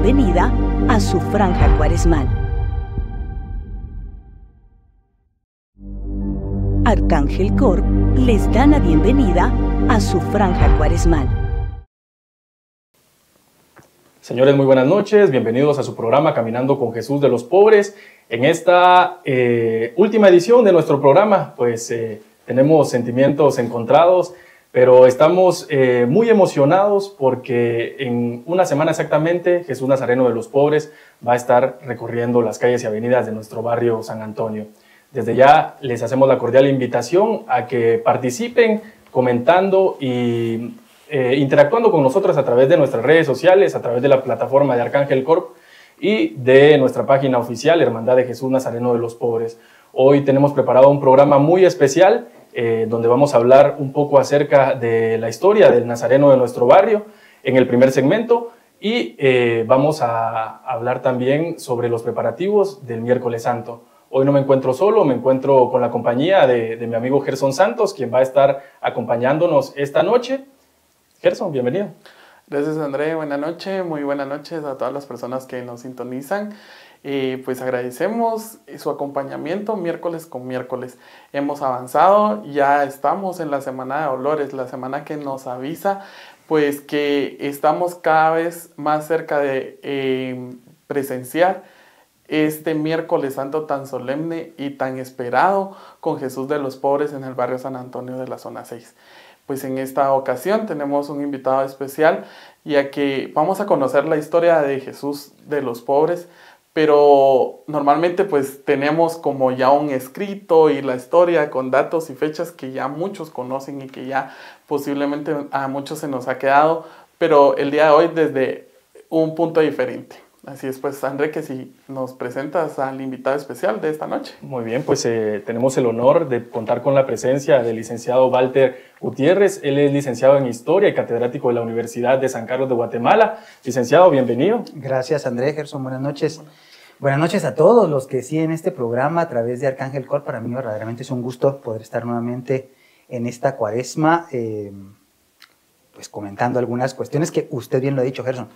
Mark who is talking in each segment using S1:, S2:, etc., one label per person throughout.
S1: bienvenida a su franja cuaresmal. Arcángel Corp les da la bienvenida a su franja cuaresmal.
S2: Señores, muy buenas noches, bienvenidos a su programa Caminando con Jesús de los Pobres. En esta última edición de nuestro programa, pues tenemos sentimientos encontrados, pero estamos muy emocionados porque en una semana exactamente Jesús Nazareno de los Pobres va a estar recorriendo las calles y avenidas de nuestro barrio San Antonio. Desde ya les hacemos la cordial invitación a que participen comentando y interactuando con nosotros a través de nuestras redes sociales, a través de la plataforma de Arcángel Corp y de nuestra página oficial, Hermandad de Jesús Nazareno de los Pobres. Hoy tenemos preparado un programa muy especial donde vamos a hablar un poco acerca de la historia del Nazareno de nuestro barrio en el primer segmento y vamos a hablar también sobre los preparativos del Miércoles Santo. Hoy no me encuentro solo, me encuentro con la compañía de mi amigo Gerson Santos, quien va a estar acompañándonos esta noche. Gerson, bienvenido.
S3: Gracias, André. Buenas noches, muy buenas noches a todas las personas que nos sintonizan. Pues agradecemos su acompañamiento miércoles con miércoles. Hemos avanzado, ya estamos en la Semana de Dolores, la semana que nos avisa pues que estamos cada vez más cerca de presenciar este miércoles santo tan solemne y tan esperado con Jesús de los Pobres en el barrio San Antonio de la zona 6. Pues en esta ocasión tenemos un invitado especial, ya que vamos a conocer la historia de Jesús de los Pobres, pero normalmente pues tenemos como ya un escrito y la historia con datos y fechas que ya muchos conocen y que ya posiblemente a muchos se nos ha quedado, pero el día de hoy desde un punto diferente. Así es, pues André, que si nos presentas al invitado especial de esta noche.
S2: Muy bien, pues tenemos el honor de contar con la presencia del licenciado Walter Gutiérrez. Él es licenciado en Historia y catedrático de la Universidad de San Carlos de Guatemala. Licenciado, bienvenido.
S4: Gracias, André, Gerson, buenas noches. Buenas noches a todos los que siguen este programa a través de Arcángel Corp. Para mí verdaderamente es un gusto poder estar nuevamente en esta cuaresma, pues comentando algunas cuestiones que usted bien lo ha dicho, Gerson.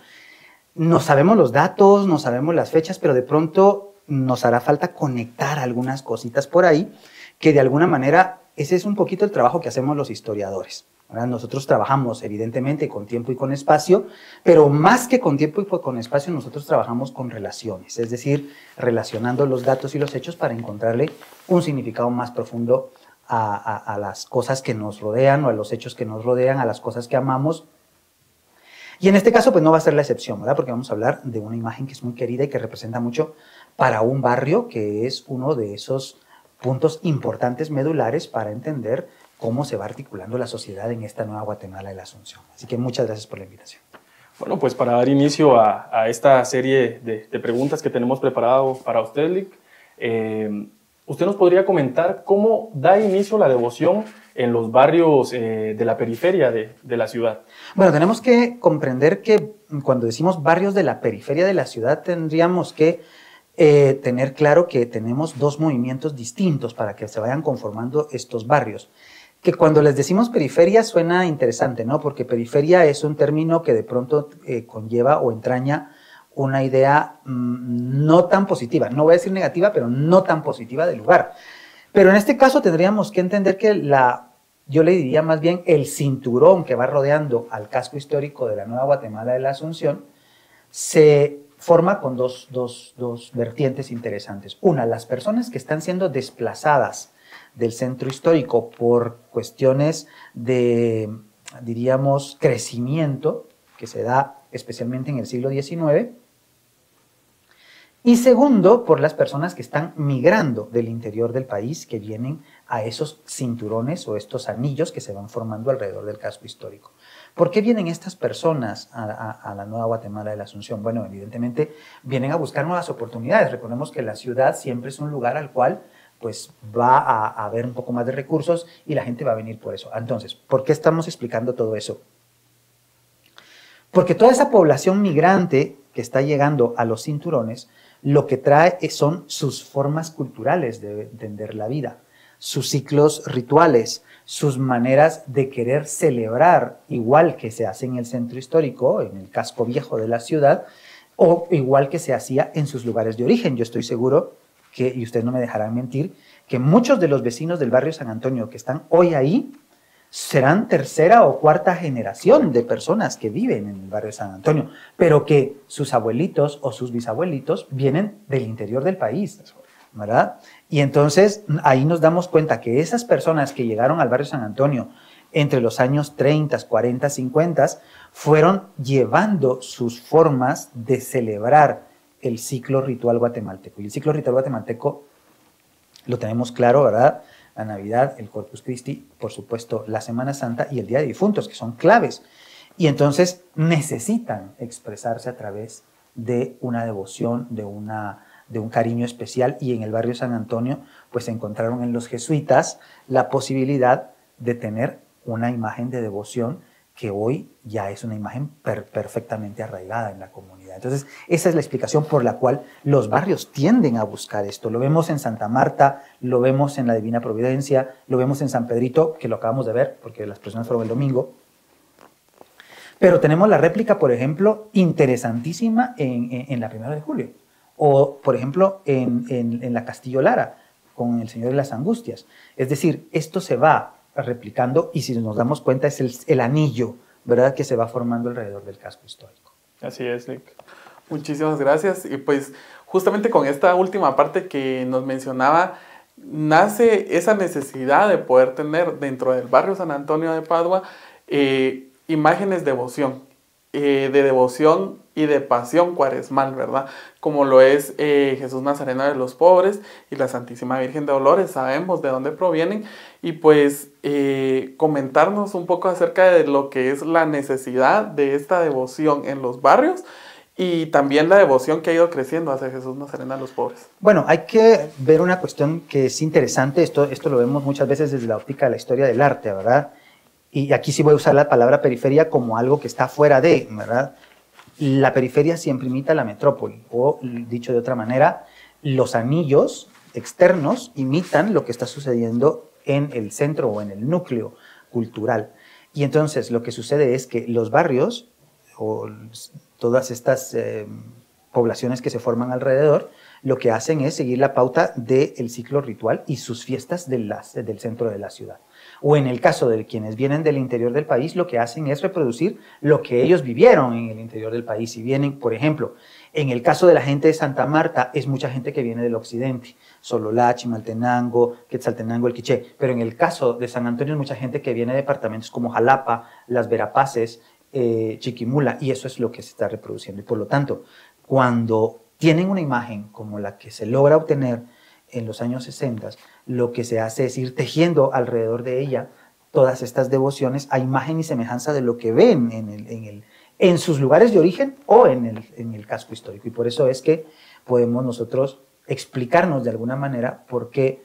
S4: No sabemos los datos, no sabemos las fechas, pero de pronto nos hará falta conectar algunas cositas por ahí, que de alguna manera ese es un poquito el trabajo que hacemos los historiadores, ¿verdad? Nosotros trabajamos evidentemente con tiempo y con espacio, pero más que con tiempo y con espacio nosotros trabajamos con relaciones, es decir, relacionando los datos y los hechos para encontrarle un significado más profundo a las cosas que nos rodean o a los hechos que nos rodean, a las cosas que amamos. Y en este caso, pues no va a ser la excepción, ¿verdad? Porque vamos a hablar de una imagen que es muy querida y que representa mucho para un barrio que es uno de esos puntos importantes, medulares, para entender cómo se va articulando la sociedad en esta nueva Guatemala de la Asunción. Así que muchas gracias por la invitación.
S2: Bueno, pues para dar inicio a esta serie de preguntas que tenemos preparado para usted, Lick, ¿usted nos podría comentar cómo da inicio la devoción en los barrios de la periferia de la ciudad?
S4: Bueno, tenemos que comprender que cuando decimos barrios de la periferia de la ciudad tendríamos que tener claro que tenemos dos movimientos distintos para que se vayan conformando estos barrios. Que cuando les decimos periferia suena interesante, ¿no? Porque periferia es un término que de pronto conlleva o entraña una idea no tan positiva, no voy a decir negativa, pero no tan positiva del lugar. Pero en este caso tendríamos que entender que yo le diría más bien el cinturón que va rodeando al casco histórico de la Nueva Guatemala de la Asunción se forma con dos vertientes interesantes. Una, las personas que están siendo desplazadas del centro histórico por cuestiones de, diríamos, crecimiento que se da especialmente en el siglo XIX. Y segundo, por las personas que están migrando del interior del país, que vienen a esos cinturones o estos anillos que se van formando alrededor del casco histórico. ¿Por qué vienen estas personas a la Nueva Guatemala de la Asunción? Bueno, evidentemente vienen a buscar nuevas oportunidades. Recordemos que la ciudad siempre es un lugar al cual pues va a haber un poco más de recursos y la gente va a venir por eso. Entonces, ¿por qué estamos explicando todo eso? Porque toda esa población migrante que está llegando a los cinturones, lo que trae son sus formas culturales de entender la vida, sus ciclos rituales, sus maneras de querer celebrar, igual que se hace en el centro histórico, en el casco viejo de la ciudad, o igual que se hacía en sus lugares de origen. Yo estoy seguro que, y ustedes no me dejarán mentir, que muchos de los vecinos del barrio San Antonio que están hoy ahí serán tercera o cuarta generación de personas que viven en el barrio San Antonio, pero que sus abuelitos o sus bisabuelitos vienen del interior del país, ¿verdad? Y entonces ahí nos damos cuenta que esas personas que llegaron al barrio San Antonio entre los años 30, 40, 50, fueron llevando sus formas de celebrar el ciclo ritual guatemalteco. Y el ciclo ritual guatemalteco lo tenemos claro, ¿verdad? La Navidad, el Corpus Christi, por supuesto, la Semana Santa y el Día de Difuntos, que son claves. Y entonces necesitan expresarse a través de una devoción, de un cariño especial. Y en el barrio San Antonio, pues encontraron en los jesuitas la posibilidad de tener una imagen de devoción que hoy ya es una imagen perfectamente arraigada en la comunidad. Entonces, esa es la explicación por la cual los barrios tienden a buscar esto. Lo vemos en Santa Marta, lo vemos en la Divina Providencia, lo vemos en San Pedrito, que lo acabamos de ver porque las personas fueron el domingo. Pero tenemos la réplica, por ejemplo, interesantísima en la 1 de julio. O, por ejemplo, en la Castillo Lara, con el Señor de las Angustias. Es decir, esto se va replicando y si nos damos cuenta es el anillo, ¿verdad?, que se va formando alrededor del casco histórico.
S3: Así es, Nick. Muchísimas gracias. Y pues justamente con esta última parte que nos mencionaba, nace esa necesidad de poder tener dentro del barrio San Antonio de Padua imágenes de devoción y de pasión cuaresmal, ¿verdad? Como lo es Jesús Nazareno de los Pobres y la Santísima Virgen de Dolores, sabemos de dónde provienen, y pues comentarnos un poco acerca de lo que es la necesidad de esta devoción en los barrios y también la devoción que ha ido creciendo hacia Jesús Nazareno de los Pobres.
S4: Bueno, hay que ver una cuestión que es interesante, esto lo vemos muchas veces desde la óptica de la historia del arte, ¿verdad? Y aquí sí voy a usar la palabra periferia como algo que está fuera de, ¿verdad? La periferia siempre imita la metrópoli, o dicho de otra manera, los anillos externos imitan lo que está sucediendo en el centro o en el núcleo cultural. Y entonces lo que sucede es que los barrios, o todas estas poblaciones que se forman alrededor, lo que hacen es seguir la pauta del ciclo ritual y sus fiestas del centro de la ciudad. O en el caso de quienes vienen del interior del país, lo que hacen es reproducir lo que ellos vivieron en el interior del país. Si vienen, por ejemplo, en el caso de la gente de Santa Marta, es mucha gente que viene del occidente, Sololá, Chimaltenango, Quetzaltenango, el Quiché. Pero en el caso de San Antonio es mucha gente que viene de departamentos como Jalapa, Las Verapaces, Chiquimula, y eso es lo que se está reproduciendo. Y por lo tanto, cuando tienen una imagen como la que se logra obtener en los años 60, lo que se hace es ir tejiendo alrededor de ella todas estas devociones a imagen y semejanza de lo que ven en sus lugares de origen o en el casco histórico. Y por eso es que podemos nosotros explicarnos de alguna manera por qué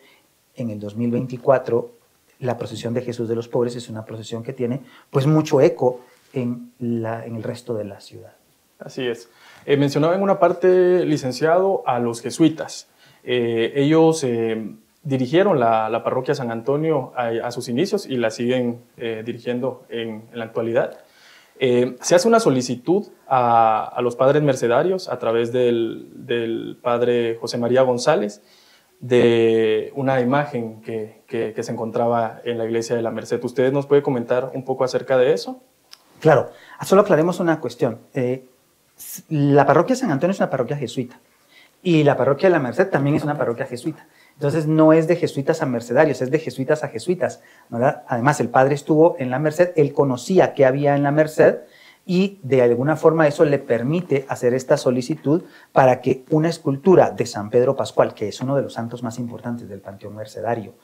S4: en el 2024 la procesión de Jesús de los Pobres es una procesión que tiene pues mucho eco en el resto de la ciudad.
S2: Así es. Mencionaba en una parte, licenciado, a los jesuitas. Ellos dirigieron la parroquia San Antonio a sus inicios y la siguen dirigiendo en la actualidad. Se hace una solicitud a los padres mercedarios a través del padre José María González de una imagen que se encontraba en la iglesia de la Merced. ¿Ustedes nos puede comentar un poco acerca de eso?
S4: Claro, solo aclaremos una cuestión. La parroquia San Antonio es una parroquia jesuita y la parroquia de la Merced también es una parroquia jesuita. Entonces no es de jesuitas a mercedarios, es de jesuitas a jesuitas, ¿verdad? Además, el padre estuvo en la Merced, él conocía qué había en la Merced y de alguna forma eso le permite hacer esta solicitud para que una escultura de San Pedro Pascual, que es uno de los santos más importantes del panteón mercedario,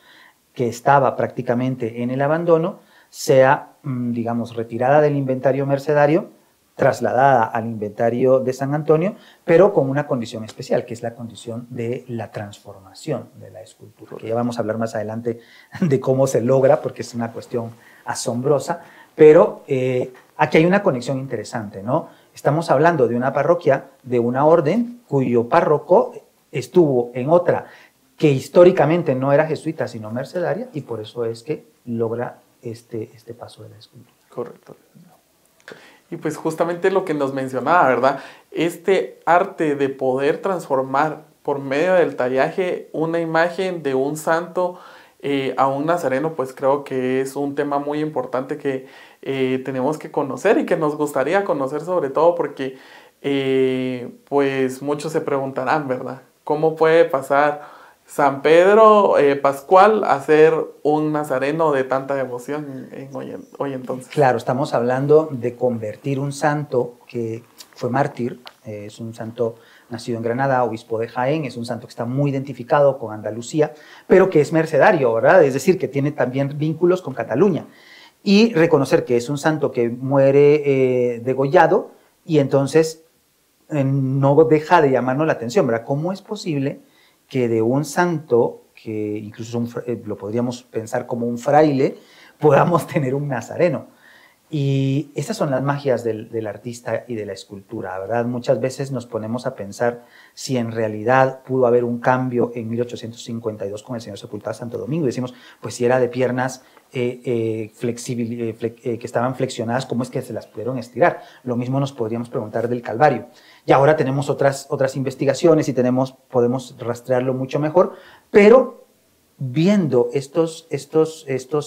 S4: que estaba prácticamente en el abandono, sea, digamos, retirada del inventario mercedario, trasladada al inventario de San Antonio, pero con una condición especial, que es la condición de la transformación de la escultura, que ya vamos a hablar más adelante de cómo se logra, porque es una cuestión asombrosa, pero aquí hay una conexión interesante, ¿no? Estamos hablando de una parroquia, de una orden, cuyo párroco estuvo en otra que históricamente no era jesuita, sino mercedaria, y por eso es que logra este paso de la escultura.
S3: Correcto. Y pues justamente lo que nos mencionaba, ¿verdad? Este arte de poder transformar por medio del tallaje una imagen de un santo a un nazareno, pues creo que es un tema muy importante que tenemos que conocer y que nos gustaría conocer, sobre todo porque pues muchos se preguntarán, ¿verdad? ¿Cómo puede pasar San Pedro Pascual a ser un nazareno de tanta devoción hoy entonces?
S4: Claro, estamos hablando de convertir un santo que fue mártir, es un santo nacido en Granada, obispo de Jaén, es un santo que está muy identificado con Andalucía, pero que es mercedario, ¿verdad? Es decir, que tiene también vínculos con Cataluña. Y reconocer que es un santo que muere degollado y entonces no deja de llamarnos la atención, ¿verdad? ¿Cómo es posible que de un santo, que incluso lo podríamos pensar como un fraile, podamos tener un nazareno? Y esas son las magias del artista y de la escultura, ¿verdad? Muchas veces nos ponemos a pensar si en realidad pudo haber un cambio en 1852 con el Señor sepultado a Santo Domingo. Y decimos, pues si era de piernas que estaban flexionadas, ¿cómo es que se las pudieron estirar? Lo mismo nos podríamos preguntar del Calvario. Y ahora tenemos otras investigaciones y podemos rastrearlo mucho mejor, pero viendo estos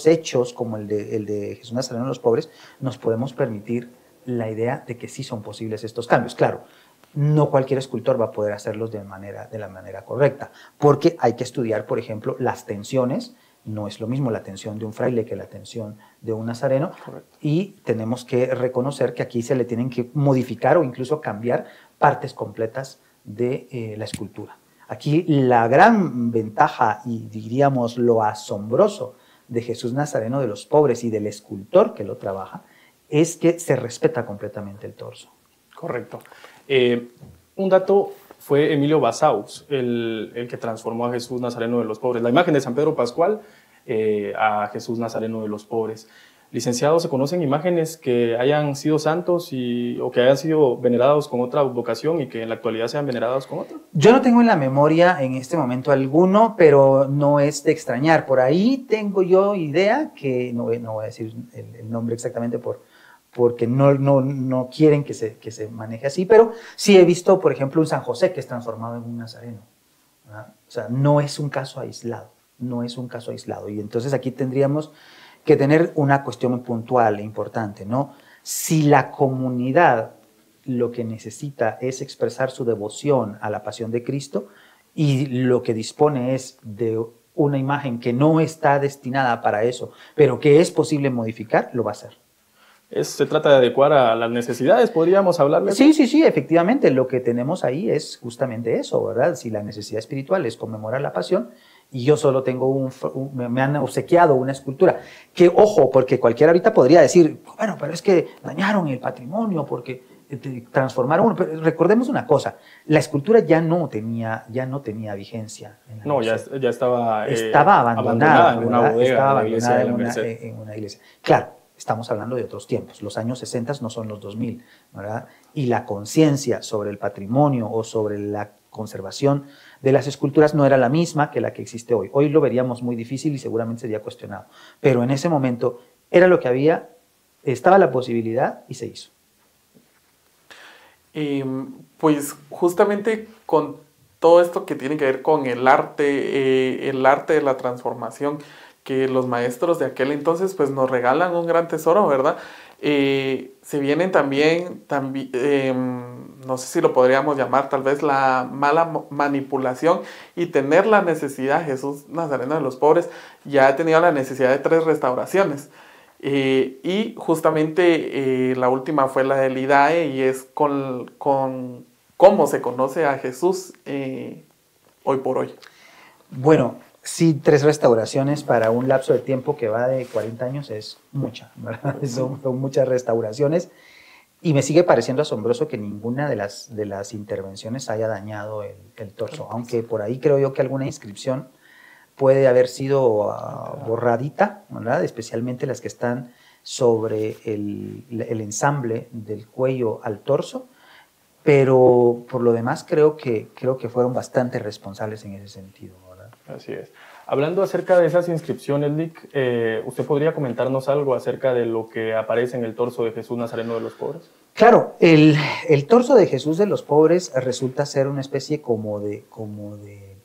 S4: hechos como el de Jesús Nazareno de los Pobres, nos podemos permitir la idea de que sí son posibles estos cambios. Claro, no cualquier escultor va a poder hacerlos de la manera correcta, porque hay que estudiar, por ejemplo, las tensiones. No es lo mismo la tensión de un fraile que la tensión de un nazareno. Correcto. Y tenemos que reconocer que aquí se le tienen que modificar o incluso cambiar partes completas de la escultura. Aquí la gran ventaja y diríamos lo asombroso de Jesús Nazareno de los Pobres y del escultor que lo trabaja es que se respeta completamente el torso.
S2: Correcto. Un dato fue Emilio Basaus, el que transformó a Jesús Nazareno de los Pobres, la imagen de San Pedro Pascual a Jesús Nazareno de los Pobres. Licenciado, ¿se conocen imágenes que hayan sido santos o que hayan sido venerados con otra vocación y que en la actualidad sean venerados con otra?
S4: Yo no tengo en la memoria en este momento alguno, pero no es de extrañar. Por ahí tengo yo idea, que no voy a decir el nombre exactamente porque no quieren que se maneje así, pero sí he visto, por ejemplo, un San José que es transformado en un nazareno, ¿verdad? O sea, no es un caso aislado, Y entonces aquí tendríamos que tener una cuestión muy puntual e importante, ¿no? Si la comunidad lo que necesita es expresar su devoción a la pasión de Cristo y lo que dispone es de una imagen que no está destinada para eso, pero que es posible modificar, lo va a hacer.
S2: Se trata de adecuar a las necesidades, ¿podríamos hablarle?
S4: Sí, efectivamente, lo que tenemos ahí es justamente eso, ¿verdad? Si la necesidad espiritual es conmemorar la pasión, y yo solo tengo me han obsequiado una escultura, que ojo, porque cualquiera ahorita podría decir, bueno, pero es que dañaron el patrimonio, porque transformaron uno. Pero recordemos una cosa, la escultura ya no tenía vigencia.
S2: No, ya estaba
S4: abandonada
S2: en una bodega,
S4: estaba abandonada en una iglesia. Claro, estamos hablando de otros tiempos, los años 60 no son los 2000, ¿verdad? Y la conciencia sobre el patrimonio o sobre la conservación de las esculturas no era la misma que la que existe hoy. Hoy lo veríamos muy difícil y seguramente sería cuestionado. Pero en ese momento era lo que había, estaba la posibilidad y se hizo.
S3: Pues justamente con todo esto que tiene que ver con el arte de la transformación, que los maestros de aquel entonces pues nos regalan un gran tesoro, ¿verdad? Se vienen también no sé si lo podríamos llamar tal vez la mala manipulación y tener la necesidad, Jesús Nazareno de los Pobres ya ha tenido la necesidad de 3 restauraciones. Y justamente la última fue la del IDAE y es con cómo se conoce a Jesús hoy por hoy.
S4: Bueno, sí, 3 restauraciones para un lapso de tiempo que va de 40 años es mucha, ¿verdad? Son muchas restauraciones y me sigue pareciendo asombroso que ninguna de las intervenciones haya dañado el torso, aunque por ahí creo yo que alguna inscripción puede haber sido borradita, ¿verdad? Especialmente las que están sobre el ensamble del cuello al torso, pero por lo demás creo que fueron bastante responsables en ese sentido, ¿verdad?
S2: Así es. Hablando acerca de esas inscripciones, Lic, ¿usted podría comentarnos algo acerca de lo que aparece en el torso de Jesús Nazareno de los Pobres?
S4: Claro, el torso de Jesús de los Pobres resulta ser una especie como de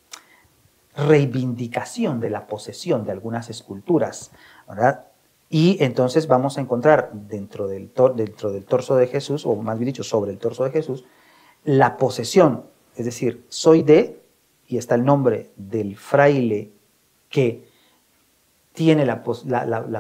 S4: reivindicación de la posesión de algunas esculturas, ¿verdad? Y entonces vamos a encontrar dentro del torso de Jesús, o más bien dicho, sobre el torso de Jesús, la posesión, es decir, soy de, y está el nombre del fraile que tiene la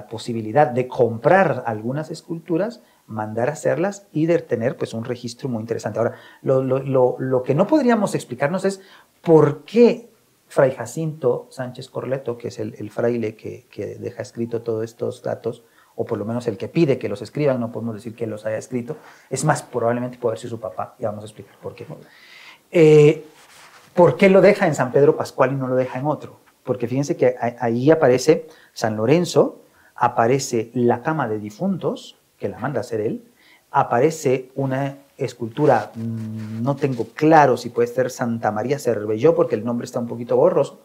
S4: posibilidad de comprar algunas esculturas, mandar a hacerlas y de tener pues, un registro muy interesante. Ahora, lo que no podríamos explicarnos es por qué Fray Jacinto Sánchez Corleto, que es el fraile que deja escrito todos estos datos, o por lo menos el que pide que los escriban, no podemos decir que los haya escrito, es más, probablemente puede haber sido su papá, y vamos a explicar por qué. ¿Por qué lo deja en San Pedro Pascual y no lo deja en otro? Porque fíjense que ahí aparece San Lorenzo, aparece la cama de difuntos, que la manda a hacer él, aparece una escultura, no tengo claro si puede ser Santa María Cervelló, porque el nombre está un poquito borroso,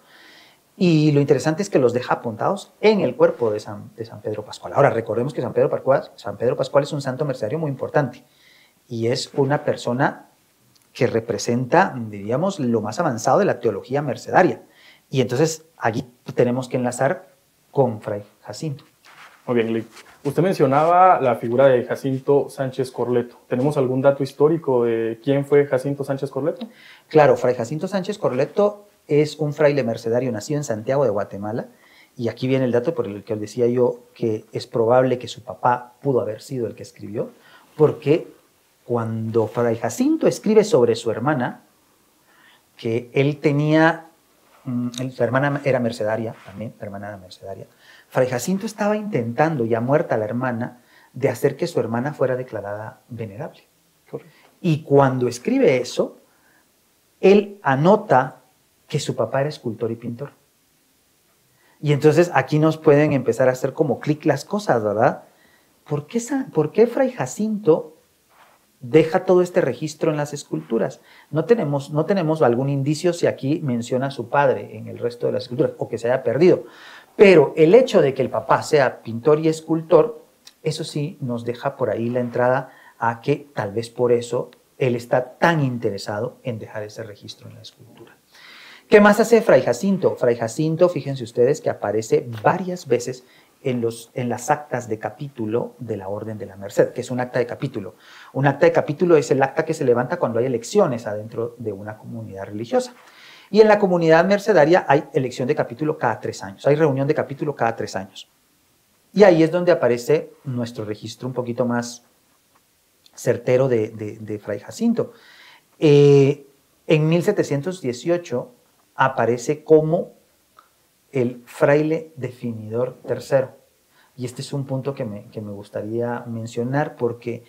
S4: y lo interesante es que los deja apuntados en el cuerpo de San Pedro Pascual. Ahora, recordemos que San Pedro Pascual es un santo mercedario muy importante, y es una persona que representa, diríamos, lo más avanzado de la teología mercedaria. Y entonces, allí tenemos que enlazar con Fray Jacinto.
S2: Muy bien, Lic. Usted mencionaba la figura de Jacinto Sánchez Corleto. ¿Tenemos algún dato histórico de quién fue Jacinto Sánchez Corleto?
S4: Claro, Fray Jacinto Sánchez Corleto es un fraile mercedario nacido en Santiago de Guatemala, y aquí viene el dato por el que os decía yo que es probable que su papá pudo haber sido el que escribió, porque cuando Fray Jacinto escribe sobre su hermana, que él tenía, su hermana era mercedaria también, la hermana era mercedaria, Fray Jacinto estaba intentando, ya muerta la hermana, de hacer que su hermana fuera declarada venerable.
S2: Correcto.
S4: Y cuando escribe eso, él anota que su papá era escultor y pintor. Y entonces aquí nos pueden empezar a hacer como clic las cosas, ¿verdad? ¿Por qué Fray Jacinto deja todo este registro en las esculturas? No tenemos algún indicio si aquí menciona a su padre en el resto de las esculturas, o que se haya perdido. Pero el hecho de que el papá sea pintor y escultor, eso sí nos deja por ahí la entrada a que tal vez por eso él está tan interesado en dejar ese registro en la escultura. ¿Qué más hace Fray Jacinto? Fray Jacinto, fíjense ustedes que aparece varias veces en las actas de capítulo de la Orden de la Merced, que es un acta de capítulo. Un acta de capítulo es el acta que se levanta cuando hay elecciones adentro de una comunidad religiosa. Y en la comunidad mercedaria hay elección de capítulo cada 3 años, hay reunión de capítulo cada 3 años. Y ahí es donde aparece nuestro registro un poquito más certero de Fray Jacinto. En 1718 aparece como el fraile definidor tercero. Y este es un punto que me gustaría mencionar, porque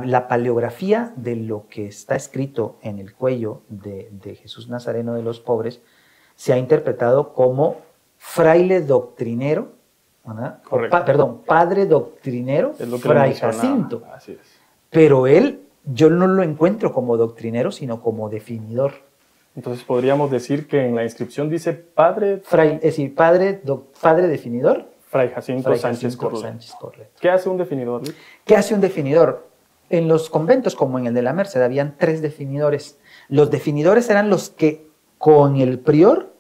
S4: la paleografía de lo que está escrito en el cuello de Jesús Nazareno de los Pobres se ha interpretado como fraile doctrinero, padre doctrinero, Fray Jacinto.
S2: Así es.
S4: Pero yo no lo encuentro como doctrinero, sino como definidor.
S2: Entonces podríamos decir que en la inscripción dice padre...
S4: Es decir, padre definidor.
S2: Fray Jacinto Sánchez Corleto. ¿Qué hace un definidor, Lic?
S4: ¿Qué hace un definidor? En los conventos, como en el de la Merced, habían 3 definidores. Los definidores eran los que con el prior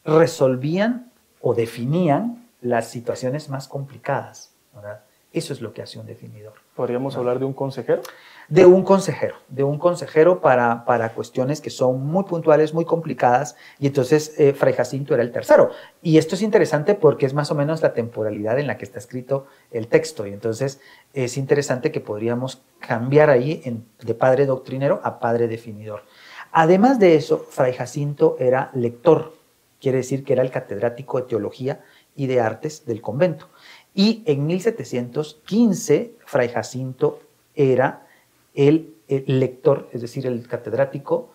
S4: resolvían o definían las situaciones más complicadas, ¿verdad? Eso es lo que hace un definidor.
S2: ¿Podríamos hablar de un consejero?
S4: De un consejero para cuestiones que son muy puntuales, muy complicadas, y entonces Fray Jacinto era el tercero. Y esto es interesante porque es más o menos la temporalidad en la que está escrito el texto, y entonces es interesante que podríamos cambiar ahí de padre doctrinero a padre definidor. Además de eso, Fray Jacinto era lector, quiere decir que era el catedrático de teología y de artes del convento. Y en 1715, Fray Jacinto era el lector, es decir, el catedrático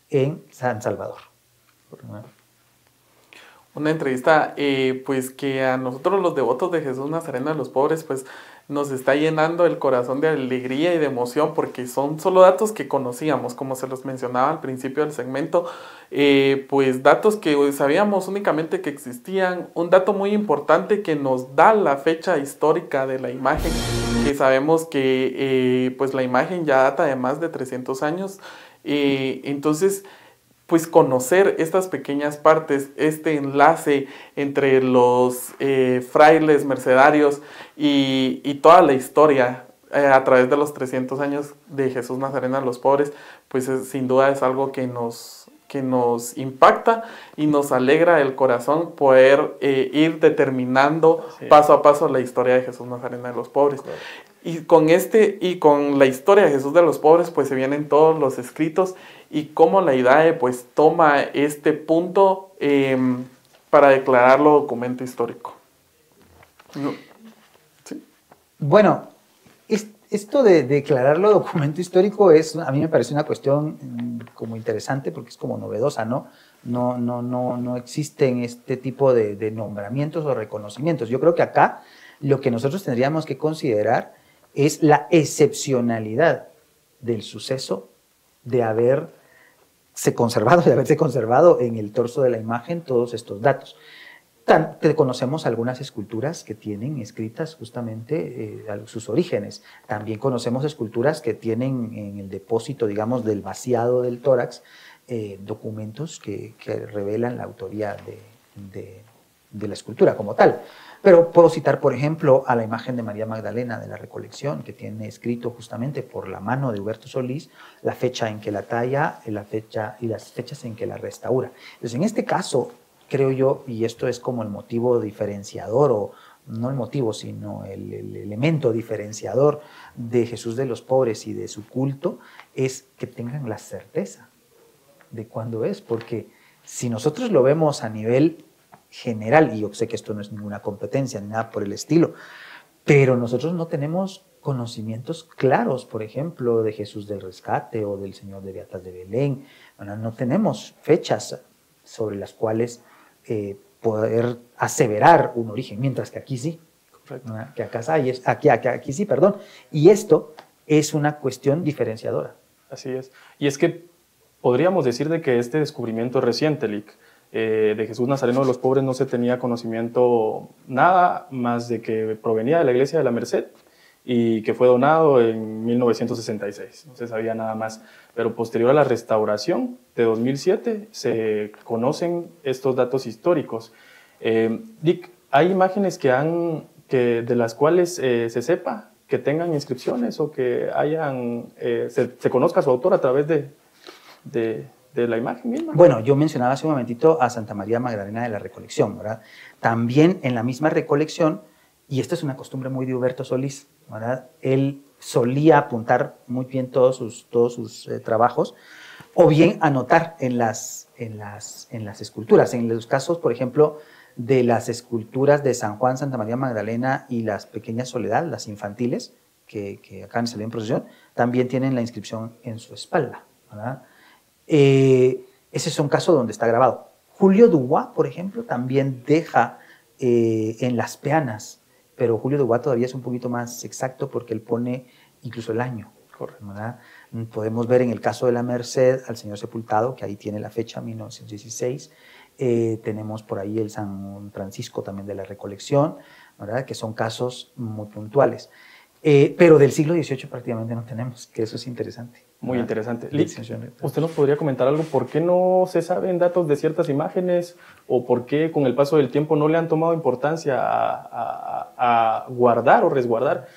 S4: en San Salvador.
S3: Una entrevista pues que a nosotros los devotos de Jesús Nazareno de los Pobres pues nos está llenando el corazón de alegría y de emoción porque son solo datos que conocíamos, como se los mencionaba al principio del segmento, pues datos que sabíamos únicamente que existían. Un dato muy importante que nos da la fecha histórica de la imagen, que sabemos que pues la imagen ya data de más de 300 años, entonces pues conocer estas pequeñas partes, este enlace entre los frailes mercedarios y toda la historia a través de los 300 años de Jesús Nazareno a los pobres, pues sin duda es algo que nos impacta y nos alegra el corazón poder ir determinando paso a paso la historia de Jesús Nazareno de los pobres. Claro. Y con la historia de Jesús de los pobres, pues se vienen todos los escritos y cómo la IDAE pues toma este punto para declararlo documento histórico. ¿Sí?
S4: Bueno, esto de declararlo documento histórico a mí me parece una cuestión como interesante porque es como novedosa, ¿no? No existen este tipo de nombramientos o reconocimientos. Yo creo que acá lo que nosotros tendríamos que considerar es la excepcionalidad del suceso de haberse conservado en el torso de la imagen todos estos datos. Conocemos algunas esculturas que tienen escritas justamente sus orígenes. También conocemos esculturas que tienen en el depósito, digamos, del vaciado del tórax, documentos que revelan la autoría de la escultura como tal. Pero puedo citar, por ejemplo, a la imagen de María Magdalena de la Recolección, que tiene escrito justamente por la mano de Huberto Solís la fecha en que la talla y las fechas en que la restaura. Entonces, en este caso, creo yo, y esto es como el motivo diferenciador, o no el motivo, sino el elemento diferenciador de Jesús de los pobres y de su culto, es que tengan la certeza de cuándo es, porque si nosotros lo vemos a nivel general, y yo sé que esto no es ninguna competencia ni nada por el estilo, pero nosotros no tenemos conocimientos claros, por ejemplo, de Jesús del Rescate o del Señor de Beatas de Belén. No tenemos fechas sobre las cuales poder aseverar un origen, mientras que aquí sí. Correcto. Que aquí sí, perdón. Y esto es una cuestión diferenciadora.
S2: Así es. Y es que podríamos decir de que este descubrimiento es reciente, Lic. De Jesús Nazareno de los pobres no se tenía conocimiento nada más de que provenía de la iglesia de la Merced y que fue donado en 1966, no se sabía nada más, pero posterior a la restauración de 2007 se conocen estos datos históricos. Dick, ¿hay imágenes de las cuales se sepa que tengan inscripciones o que se conozca su autor a través de la imagen misma?
S4: Bueno, yo mencionaba hace un momentito a Santa María Magdalena de la Recolección, ¿verdad? También en la misma Recolección, y esta es una costumbre muy de Huberto Solís, ¿verdad? Él solía apuntar muy bien todos sus trabajos, o bien anotar en las esculturas. En los casos, por ejemplo, de las esculturas de San Juan, Santa María Magdalena y las Pequeñas Soledad, las infantiles, que acaban de salir en procesión, también tienen la inscripción en su espalda, ¿verdad? Ese es un caso donde está grabado. Julio Dubois, por ejemplo, también deja en las peanas, pero Julio Dubois todavía es un poquito más exacto porque él pone incluso el año. ¿Verdad? Podemos ver en el caso de la Merced al Señor Sepultado, que ahí tiene la fecha, 1916. Tenemos por ahí el San Francisco también de la Recolección, ¿verdad? Que son casos muy puntuales. Pero del siglo XVIII prácticamente no tenemos, que eso es interesante.
S2: Muy interesante. Lic, ¿usted nos podría comentar algo? ¿Por qué no se saben datos de ciertas imágenes o por qué con el paso del tiempo no le han tomado importancia a guardar o resguardar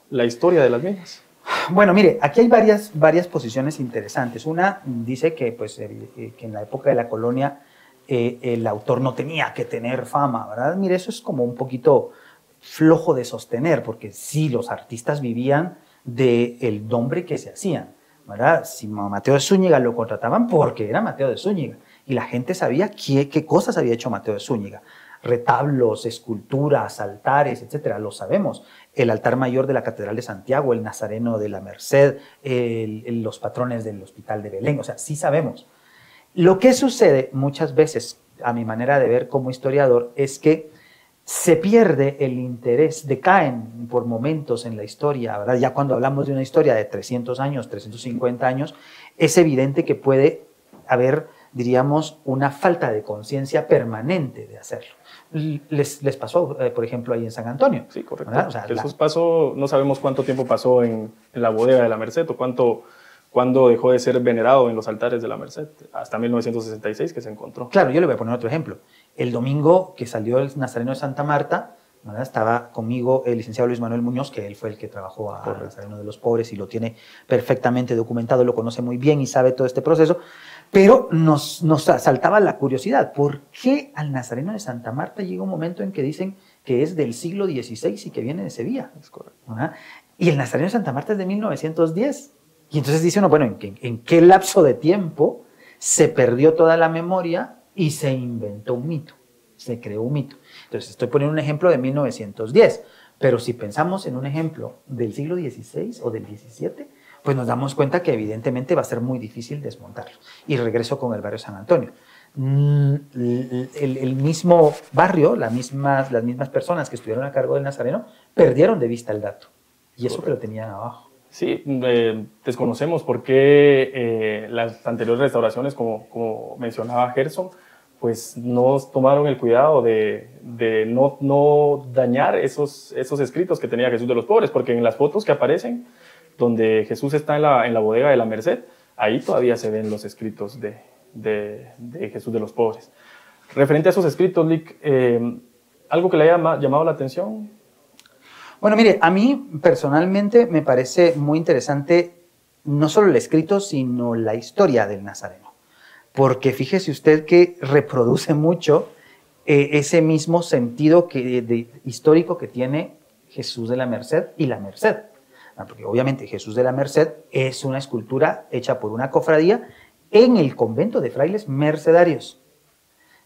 S2: la historia de las mismas?
S4: Bueno, mire, aquí hay varias posiciones interesantes. Una dice que, que en la época de la colonia el autor no tenía que tener fama, ¿verdad? Mire, eso es como un poquito flojo de sostener, porque sí, los artistas vivían del nombre que se hacían, ¿verdad? Si Mateo de Zúñiga lo contrataban porque era Mateo de Zúñiga, y la gente sabía qué cosas había hecho Mateo de Zúñiga. Retablos, esculturas, altares, etcétera, lo sabemos. El altar mayor de la Catedral de Santiago, el Nazareno de la Merced, los patrones del Hospital de Belén, o sea, sí sabemos. Lo que sucede muchas veces, a mi manera de ver como historiador, es que se pierde el interés, decaen por momentos en la historia, ¿verdad? Ya cuando hablamos de una historia de 300 años, 350 años, es evidente que puede haber, diríamos, una falta de conciencia permanente de hacerlo. Les pasó, por ejemplo, ahí en San Antonio.
S2: Sí, correcto.
S4: O sea,
S2: Jesús pasó, no sabemos cuánto tiempo pasó en la bodega de la Merced o cuándo dejó de ser venerado en los altares de la Merced, hasta 1966 que se encontró.
S4: Claro, yo le voy a poner otro ejemplo. El domingo que salió el Nazareno de Santa Marta, ¿verdad? Estaba conmigo el licenciado Luis Manuel Muñoz, que él fue el que trabajó a Nazareno de los Pobres y lo tiene perfectamente documentado, lo conoce muy bien y sabe todo este proceso, pero nos asaltaba la curiosidad. ¿Por qué al Nazareno de Santa Marta llega un momento en que dicen que es del siglo XVI y que viene de Sevilla?
S2: Es correcto.
S4: ¿Verdad? Y el Nazareno de Santa Marta es de 1910. Y entonces dice uno, bueno, ¿en qué lapso de tiempo se perdió toda la memoria y se inventó un mito? Se creó un mito. Entonces estoy poniendo un ejemplo de 1910, pero si pensamos en un ejemplo del siglo XVI o del XVII, pues nos damos cuenta que evidentemente va a ser muy difícil desmontarlo. Y regreso con el barrio San Antonio. El mismo barrio, las mismas personas que estuvieron a cargo del Nazareno, perdieron de vista el dato. Y eso que lo tenían abajo.
S2: Sí, desconocemos por qué las anteriores restauraciones, como mencionaba Gerson, pues no tomaron el cuidado de no dañar esos escritos que tenía Jesús de los Pobres, porque en las fotos que aparecen, donde Jesús está en la bodega de la Merced, ahí todavía se ven los escritos de Jesús de los Pobres. Referente a esos escritos, Lick, ¿algo que le haya llamado la atención?
S4: Bueno, mire, a mí personalmente me parece muy interesante no solo el escrito, sino la historia del Nazareno. Porque fíjese usted que reproduce mucho ese mismo sentido histórico que tiene Jesús de la Merced y la Merced. Porque obviamente Jesús de la Merced es una escultura hecha por una cofradía en el convento de frailes mercedarios,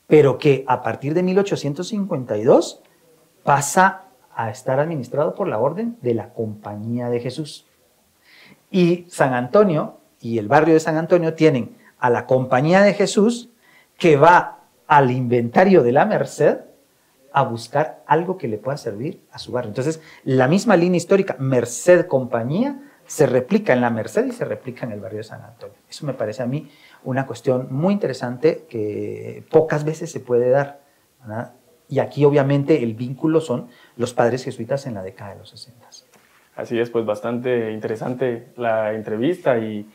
S4: pero que a partir de 1852 pasa a estar administrado por la orden de la Compañía de Jesús. Y San Antonio y el barrio de San Antonio tienen a la Compañía de Jesús que va al inventario de la Merced a buscar algo que le pueda servir a su barrio. Entonces, la misma línea histórica Merced-Compañía se replica en la Merced y se replica en el barrio de San Antonio. Eso me parece a mí una cuestión muy interesante que pocas veces se puede dar, ¿verdad? Y aquí obviamente el vínculo son los padres jesuitas en la década de los 60.
S2: Así es, pues bastante interesante la entrevista y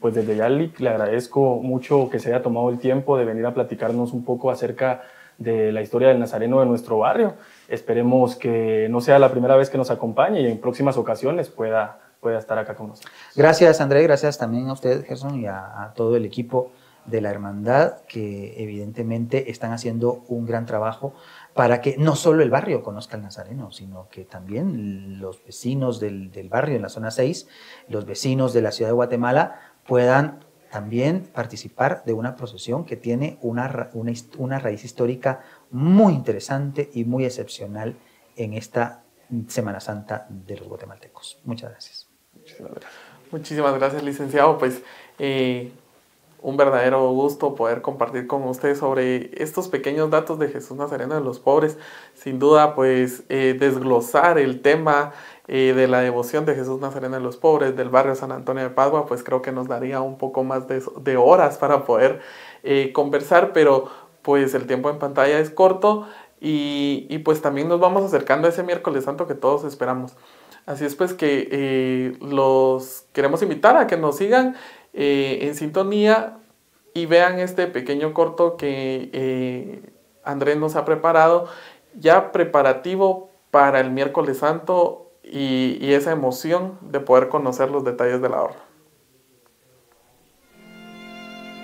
S2: pues desde ya le agradezco mucho que se haya tomado el tiempo de venir a platicarnos un poco acerca de la historia del Nazareno de nuestro barrio. Esperemos que no sea la primera vez que nos acompañe y en próximas ocasiones pueda estar acá con nosotros.
S4: Gracias, André, gracias también a usted, Gerson, y a todo el equipo de la hermandad, que evidentemente están haciendo un gran trabajo para que no solo el barrio conozca al Nazareno, sino que también los vecinos del barrio en la zona 6, los vecinos de la ciudad de Guatemala puedan también participar de una procesión que tiene una raíz histórica muy interesante y muy excepcional en esta Semana Santa de los guatemaltecos. Muchas gracias.
S3: Muchísimas gracias, licenciado. Pues un verdadero gusto poder compartir con usted sobre estos pequeños datos de Jesús Nazareno de los Pobres. Sin duda, pues desglosar el tema de la devoción de Jesús Nazareno de los Pobres del barrio San Antonio de Padua, pues creo que nos daría un poco más de horas para poder conversar, pero pues el tiempo en pantalla es corto y pues también nos vamos acercando a ese miércoles santo que todos esperamos. Así es pues que los queremos invitar a que nos sigan en sintonía y vean este pequeño corto que Andrés nos ha preparado, ya preparativo para el miércoles santo y esa emoción de poder conocer los detalles de la horda.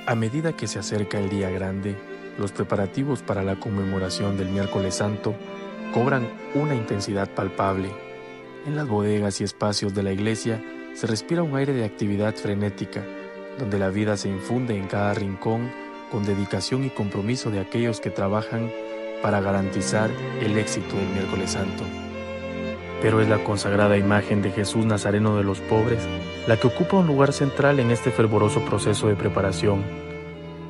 S5: A medida que se acerca el día grande, los preparativos para la conmemoración del miércoles santo cobran una intensidad palpable. En las bodegas y espacios de la iglesia se respira un aire de actividad frenética, donde la vida se infunde en cada rincón con dedicación y compromiso de aquellos que trabajan para garantizar el éxito del miércoles santo. Pero es la consagrada imagen de Jesús Nazareno de los Pobres la que ocupa un lugar central en este fervoroso proceso de preparación.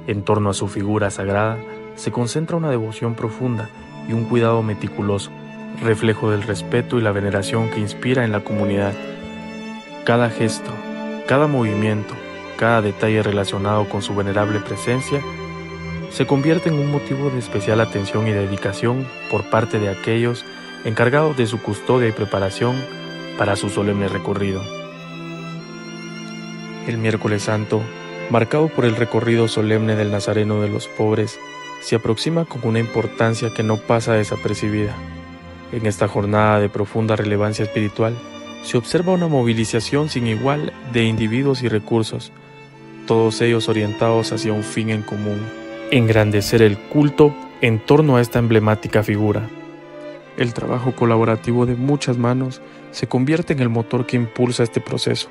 S5: En torno a su figura sagrada se concentra una devoción profunda y un cuidado meticuloso, reflejo del respeto y la veneración que inspira en la comunidad. Cada gesto, cada movimiento, cada detalle relacionado con su venerable presencia se convierte en un motivo de especial atención y dedicación por parte de aquellos encargados de su custodia y preparación para su solemne recorrido. El miércoles santo, marcado por el recorrido solemne del Nazareno de los Pobres, se aproxima con una importancia que no pasa desapercibida. En esta jornada de profunda relevancia espiritual, se observa una movilización sin igual de individuos y recursos, todos ellos orientados hacia un fin en común: engrandecer el culto en torno a esta emblemática figura. El trabajo colaborativo de muchas manos se convierte en el motor que impulsa este proceso,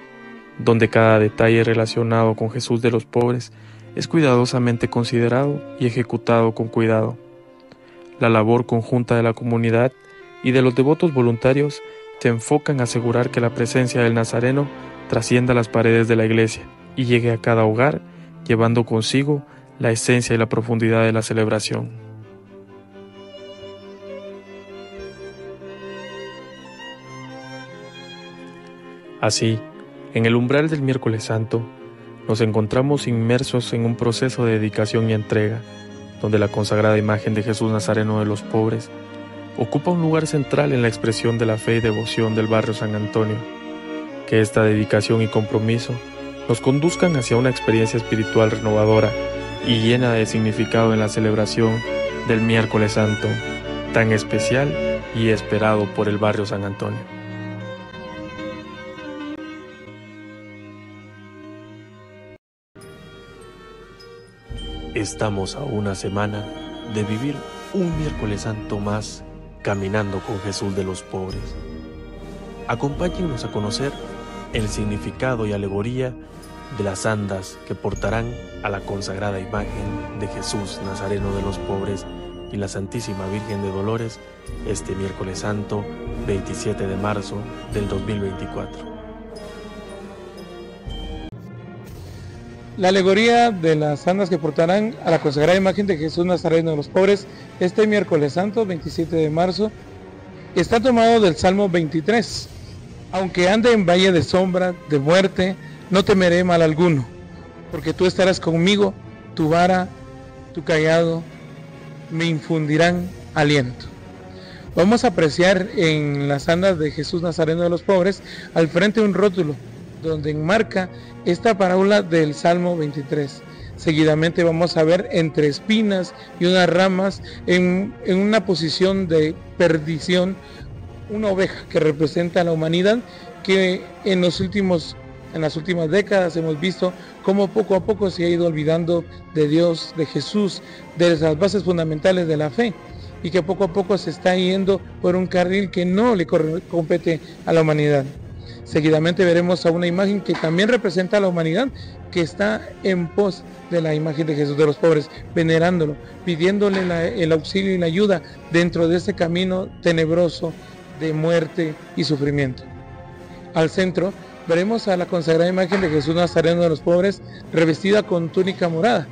S5: donde cada detalle relacionado con Jesús de los Pobres es cuidadosamente considerado y ejecutado con cuidado. La labor conjunta de la comunidad y de los devotos voluntarios se enfoca en asegurar que la presencia del Nazareno trascienda las paredes de la iglesia y llegue a cada hogar, llevando consigo la esencia y la profundidad de la celebración. Así, en el umbral del miércoles santo, nos encontramos inmersos en un proceso de dedicación y entrega, donde la consagrada imagen de Jesús Nazareno de los Pobres ocupa un lugar central en la expresión de la fe y devoción del barrio San Antonio. Que esta dedicación y compromiso nos conduzcan hacia una experiencia espiritual renovadora y llena de significado en la celebración del miércoles santo, tan especial y esperado por el barrio San Antonio. Estamos a una semana de vivir un miércoles santo más caminando con Jesús de los Pobres. Acompáñennos a conocer el significado y alegoría de las andas que portarán a la consagrada imagen de Jesús Nazareno de los Pobres y la Santísima Virgen de Dolores este miércoles santo 27 de marzo del 2024.
S6: La alegoría de las andas que portarán a la consagrada imagen de Jesús Nazareno de los Pobres este miércoles santo 27 de marzo está tomado del Salmo 23. Aunque ande en valle de sombra, de muerte, no temeré mal alguno, porque tú estarás conmigo, tu vara, tu cayado, me infundirán aliento. Vamos a apreciar en las andas de Jesús Nazareno de los Pobres, al frente un rótulo, donde enmarca esta parábola del Salmo 23. Seguidamente vamos a ver entre espinas y unas ramas, en una posición de perdición, una oveja que representa a la humanidad, que en las últimas décadas hemos visto cómo poco a poco se ha ido olvidando de Dios, de Jesús, de las bases fundamentales de la fe, y que poco a poco se está yendo por un carril que no le compete a la humanidad. Seguidamente veremos a una imagen que también representa a la humanidad, que está en pos de la imagen de Jesús de los Pobres, venerándolo, pidiéndole el auxilio y la ayuda dentro de este camino tenebroso de muerte y sufrimiento. Al centro veremos a la consagrada imagen de Jesús Nazareno de los Pobres, revestida con túnica morada,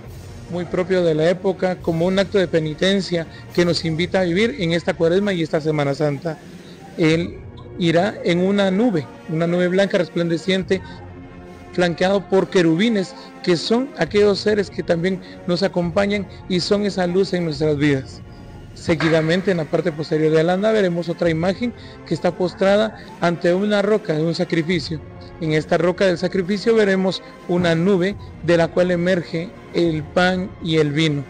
S6: muy propio de la época, como un acto de penitencia que nos invita a vivir en esta Cuaresma y esta Semana Santa. Él irá en una nube blanca resplandeciente, flanqueado por querubines, que son aquellos seres que también nos acompañan y son esa luz en nuestras vidas. Seguidamente, en la parte posterior de la anda, veremos otra imagen que está postrada ante una roca de un sacrificio. En esta roca del sacrificio veremos una nube de la cual emerge el pan y el vino,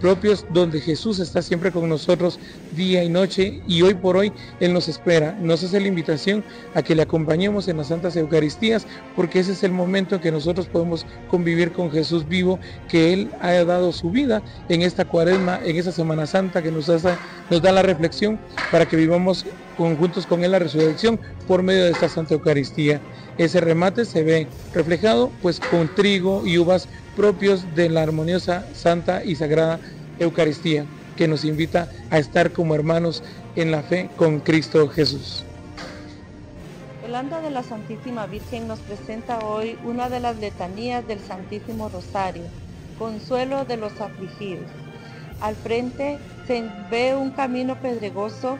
S6: propios donde Jesús está siempre con nosotros día y noche, y hoy por hoy Él nos espera. Nos hace la invitación a que le acompañemos en las Santas Eucaristías, porque ese es el momento en que nosotros podemos convivir con Jesús vivo, que Él ha dado su vida en esta Cuaresma, en esta Semana Santa, que nos da la reflexión para que vivamos juntos con Él la resurrección por medio de esta Santa Eucaristía. Ese remate se ve reflejado pues con trigo y uvas propios de la armoniosa, santa y sagrada Eucaristía, que nos invita a estar como hermanos en la fe con Cristo Jesús.
S7: El anda de la Santísima Virgen nos presenta hoy una de las letanías del Santísimo Rosario, Consuelo de los Afligidos. Al frente se ve un camino pedregoso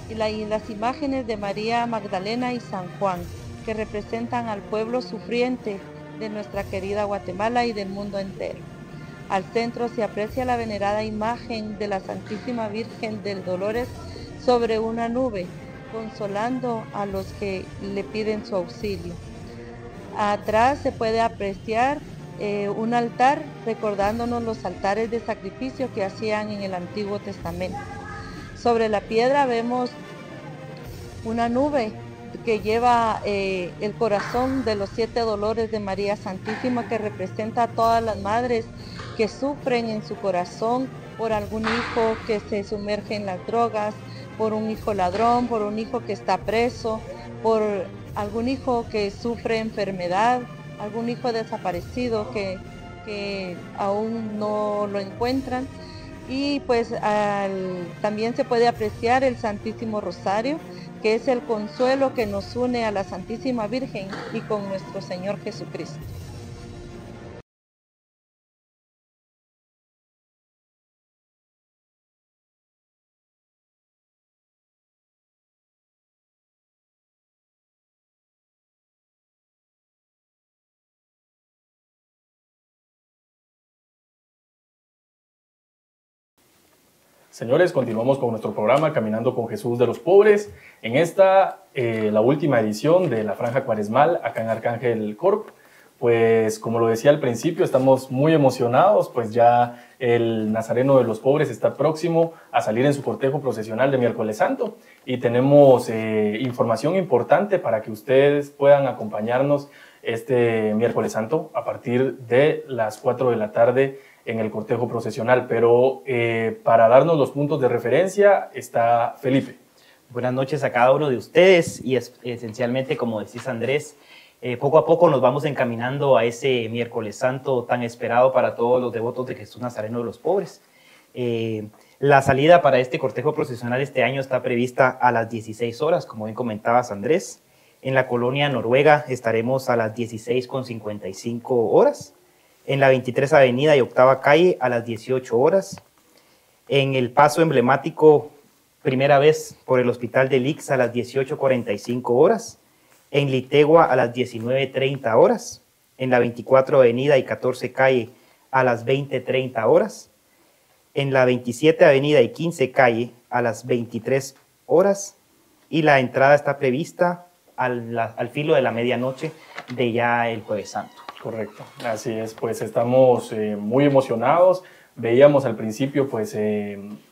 S7: y las imágenes de María Magdalena y San Juan, que representan al pueblo sufriente de nuestra querida Guatemala y del mundo entero. Al centro se aprecia la venerada imagen de la Santísima Virgen del Dolores sobre una nube, consolando a los que le piden su auxilio. Atrás se puede apreciar un altar recordándonos los altares de sacrificio que hacían en el Antiguo Testamento. Sobre la piedra vemos una nube que lleva el corazón de los 7 dolores de María Santísima, que representa a todas las madres que sufren en su corazón por algún hijo que se sumerge en las drogas, por un hijo ladrón, por un hijo que está preso, por algún hijo que sufre enfermedad, algún hijo desaparecido que aún no lo encuentran. Y pues también se puede apreciar el Santísimo Rosario, que es el consuelo que nos une a la Santísima Virgen y con nuestro Señor Jesucristo.
S2: Señores, continuamos con nuestro programa Caminando con Jesús de los Pobres. En esta, la última edición de la Franja Cuaresmal, acá en Arcángel Corp. Pues como lo decía al principio, estamos muy emocionados, pues ya el Nazareno de los Pobres está próximo a salir en su cortejo procesional de Miércoles Santo. Y tenemos información importante para que ustedes puedan acompañarnos este Miércoles Santo a partir de las 4 de la tarde en el cortejo procesional, pero para darnos los puntos de referencia está Felipe.
S8: Buenas noches a cada uno de ustedes y esencialmente, como decís Andrés, poco a poco nos vamos encaminando a ese Miércoles Santo tan esperado para todos los devotos de Jesús Nazareno de los Pobres. La salida para este cortejo procesional este año está prevista a las 16 horas, como bien comentabas Andrés. En la colonia Noruega estaremos a las 16:55 horas. En la 23 Avenida y Octava Calle a las 18 horas. En el paso emblemático, primera vez por el Hospital del Ix a las 18:45 horas. En Litegua a las 19:30 horas. En la 24 Avenida y 14 Calle a las 20:30 horas. En la 27 Avenida y 15 Calle a las 23 horas. Y la entrada está prevista al filo de la medianoche de ya el Jueves Santo.
S2: Correcto, así es, pues estamos muy emocionados. Veíamos al principio pues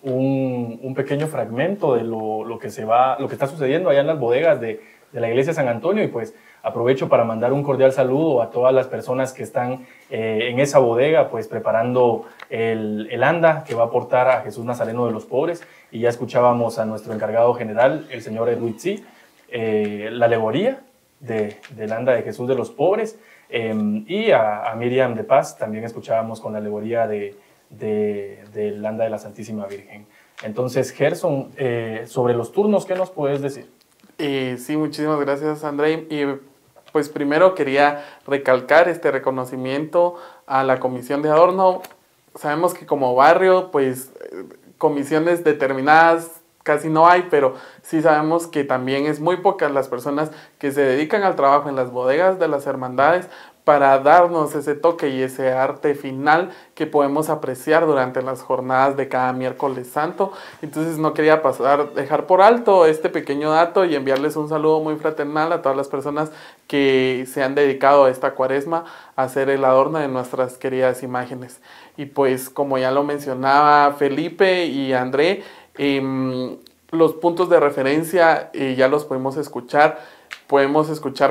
S2: un pequeño fragmento de lo que está sucediendo allá en las bodegas de la iglesia San Antonio, y pues aprovecho para mandar un cordial saludo a todas las personas que están en esa bodega pues preparando el anda que va a aportar a Jesús Nazareno de los Pobres, y ya escuchábamos a nuestro encargado general, el señor Edwitzi, la alegoría del anda de Jesús de los Pobres. Y a Miriam de Paz también escuchábamos con la alegoría del anda de la Santísima Virgen. Entonces, Gerson, sobre los turnos, ¿qué nos puedes decir?
S3: Sí, muchísimas gracias, André. Y pues primero quería recalcar este reconocimiento a la Comisión de Adorno. Sabemos que como barrio, pues comisiones determinadas casi no hay, pero sí sabemos que también es muy pocas las personas que se dedican al trabajo en las bodegas de las hermandades para darnos ese toque y ese arte final que podemos apreciar durante las jornadas de cada Miércoles Santo. Entonces no quería dejar por alto este pequeño dato y enviarles un saludo muy fraternal a todas las personas que se han dedicado a esta cuaresma a hacer el adorno de nuestras queridas imágenes. Y pues como ya lo mencionaba Felipe y André, los puntos de referencia ya los podemos escuchar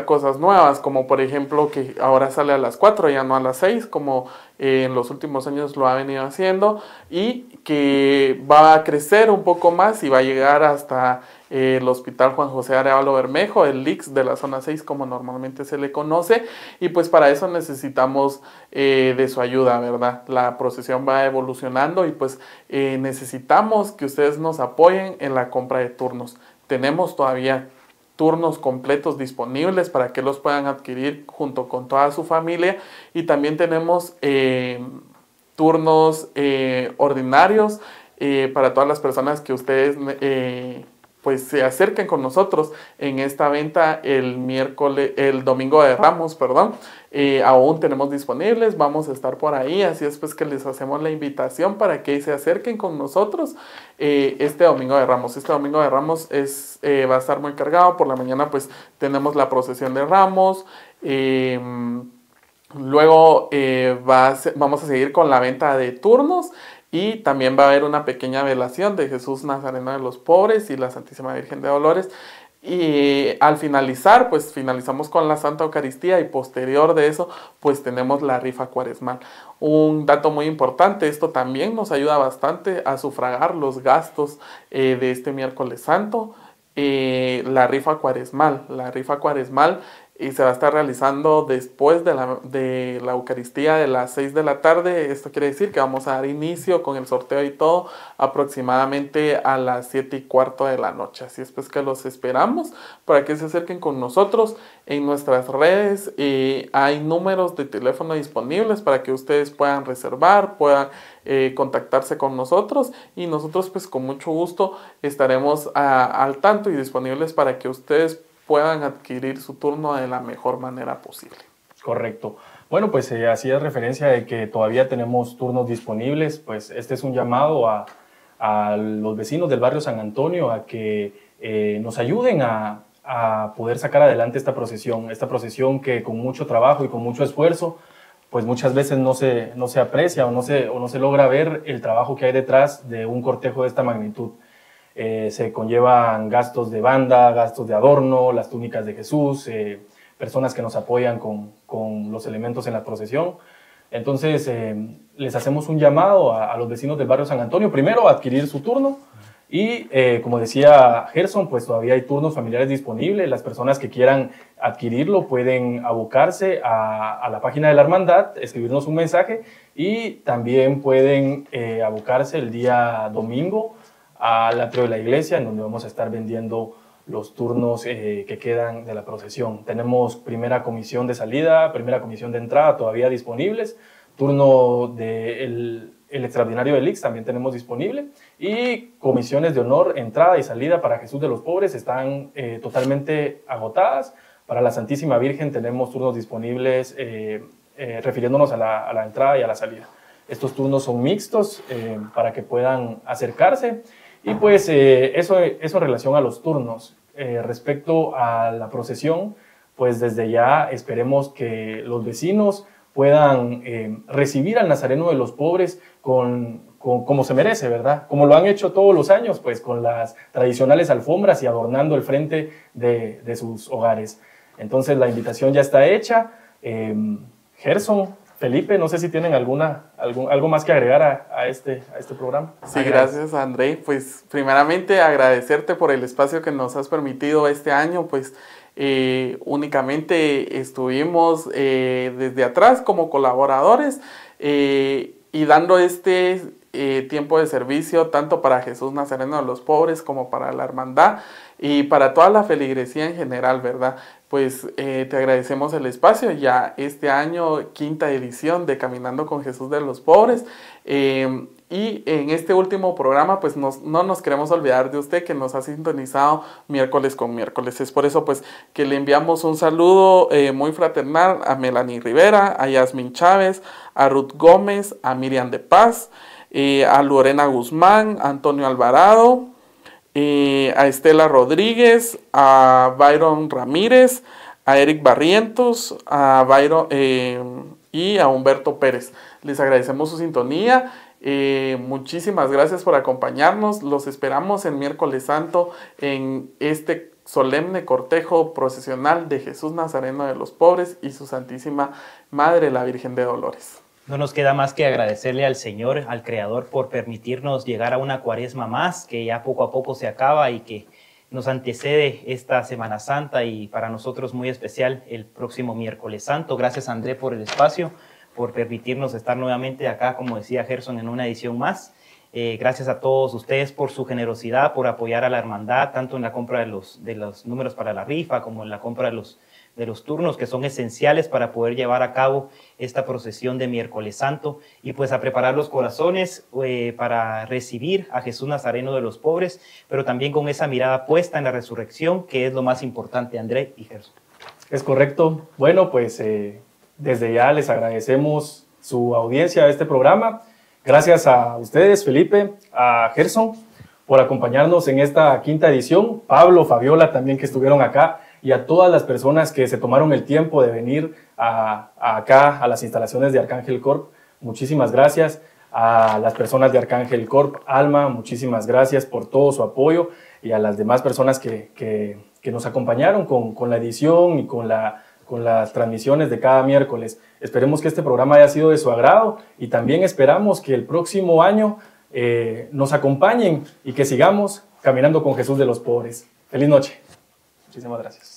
S3: cosas nuevas, como por ejemplo que ahora sale a las 4, ya no a las 6, como en los últimos años lo ha venido haciendo, y que va a crecer un poco más y va a llegar hasta el Hospital Juan José Arevalo Bermejo, el Ix de la zona 6 como normalmente se le conoce, y pues para eso necesitamos de su ayuda, ¿verdad? La procesión va evolucionando y pues necesitamos que ustedes nos apoyen en la compra de turnos. Tenemos todavía turnos completos disponibles para que los puedan adquirir junto con toda su familia, y también tenemos turnos ordinarios para todas las personas que ustedes pues se acerquen con nosotros en esta venta el domingo de Ramos, perdón. Aún tenemos disponibles, vamos a estar por ahí, así es pues que les hacemos la invitación para que se acerquen con nosotros este domingo de Ramos. Este domingo de Ramos va a estar muy cargado. Por la mañana pues tenemos la procesión de Ramos. Luego vamos a seguir con la venta de turnos. Y también va a haber una pequeña velación de Jesús Nazareno de los Pobres y la Santísima Virgen de Dolores. Y al finalizar, pues finalizamos con la Santa Eucaristía y posterior de eso, pues tenemos la rifa cuaresmal. Un dato muy importante, esto también nos ayuda bastante a sufragar los gastos de este miércoles santo. La rifa cuaresmal. Y se va a estar realizando después de la Eucaristía de las 6 de la tarde. Esto quiere decir que vamos a dar inicio con el sorteo y todo aproximadamente a las 7:15 de la noche. Así es pues que los esperamos para que se acerquen con nosotros en nuestras redes. Hay números de teléfono disponibles para que ustedes puedan reservar, puedan contactarse con nosotros y nosotros pues con mucho gusto estaremos al tanto y disponibles para que ustedes puedan adquirir su turno de la mejor manera posible.
S2: Correcto. Bueno, pues hacías referencia de que todavía tenemos turnos disponibles, pues este es un llamado a los vecinos del barrio San Antonio a que nos ayuden a poder sacar adelante esta procesión que con mucho trabajo y con mucho esfuerzo, pues muchas veces no se aprecia o no se logra ver el trabajo que hay detrás de un cortejo de esta magnitud. Se conllevan gastos de banda, gastos de adorno, las túnicas de Jesús, personas que nos apoyan con los elementos en la procesión. Entonces, les hacemos un llamado a los vecinos del barrio San Antonio, primero a adquirir su turno y, como decía Gerson, pues todavía hay turnos familiares disponibles. Las personas que quieran adquirirlo pueden abocarse a la página de la hermandad, escribirnos un mensaje y también pueden abocarse el día domingo al atrio de la iglesia, en donde vamos a estar vendiendo los turnos que quedan de la procesión. Tenemos primera comisión de salida, primera comisión de entrada todavía disponibles, turno del extraordinario del IX también tenemos disponible y comisiones de honor, entrada y salida para Jesús de los Pobres están totalmente agotadas. Para la Santísima Virgen tenemos turnos disponibles refiriéndonos a la entrada y a la salida. Estos turnos son mixtos para que puedan acercarse. Y pues eso en relación a los turnos. Respecto a la procesión, pues desde ya esperemos que los vecinos puedan recibir al Nazareno de los Pobres como se merece, ¿verdad? Como lo han hecho todos los años, pues con las tradicionales alfombras y adornando el frente de sus hogares. Entonces la invitación ya está hecha. Gerson, Felipe, no sé si tienen algo más que agregar a este programa.
S3: Sí, gracias André. Pues primeramente agradecerte por el espacio que nos has permitido este año, pues únicamente estuvimos desde atrás como colaboradores y dando este tiempo de servicio tanto para Jesús Nazareno de los Pobres como para la hermandad y para toda la feligresía en general, ¿verdad? Pues te agradecemos el espacio, ya este año 5ª edición de Caminando con Jesús de los Pobres y en este último programa pues no nos queremos olvidar de usted que nos ha sintonizado miércoles con miércoles. Es por eso pues que le enviamos un saludo muy fraternal a Melanie Rivera, a Yasmin Chávez, a Ruth Gómez, a Miriam de Paz, a Lorena Guzmán, a Antonio Alvarado, a Estela Rodríguez, a Byron Ramírez, a Eric Barrientos, a Byron y a Humberto Pérez. Les agradecemos su sintonía. Muchísimas gracias por acompañarnos. Los esperamos el miércoles santo en este solemne cortejo procesional de Jesús Nazareno de los Pobres y su Santísima Madre, la Virgen de Dolores.
S8: No nos queda más que agradecerle al Señor, al Creador, por permitirnos llegar a una cuaresma más, que ya poco a poco se acaba y que nos antecede esta Semana Santa y para nosotros muy especial el próximo miércoles santo. Gracias André por el espacio, por permitirnos estar nuevamente acá, como decía Gerson, en una edición más. Gracias a todos ustedes por su generosidad, por apoyar a la hermandad, tanto en la compra de los números para la rifa como en la compra de los los turnos que son esenciales para poder llevar a cabo esta procesión de Miércoles Santo y pues a preparar los corazones para recibir a Jesús Nazareno de los pobres, pero también con esa mirada puesta en la resurrección, que es lo más importante, André y Gerson.
S2: Es correcto. Bueno, pues desde ya les agradecemos su audiencia a este programa. Gracias a ustedes, Felipe, a Gerson, por acompañarnos en esta quinta edición. Pablo, Fabiola también que estuvieron acá y a todas las personas que se tomaron el tiempo de venir acá a las instalaciones de Arcángel Corp. Muchísimas gracias. A las personas de Arcángel Corp, Alma, muchísimas gracias por todo su apoyo y a las demás personas que nos acompañaron con la edición y con las transmisiones de cada miércoles. Esperemos que este programa haya sido de su agrado y también esperamos que el próximo año nos acompañen y que sigamos caminando con Jesús de los pobres. Feliz noche. Muchísimas gracias.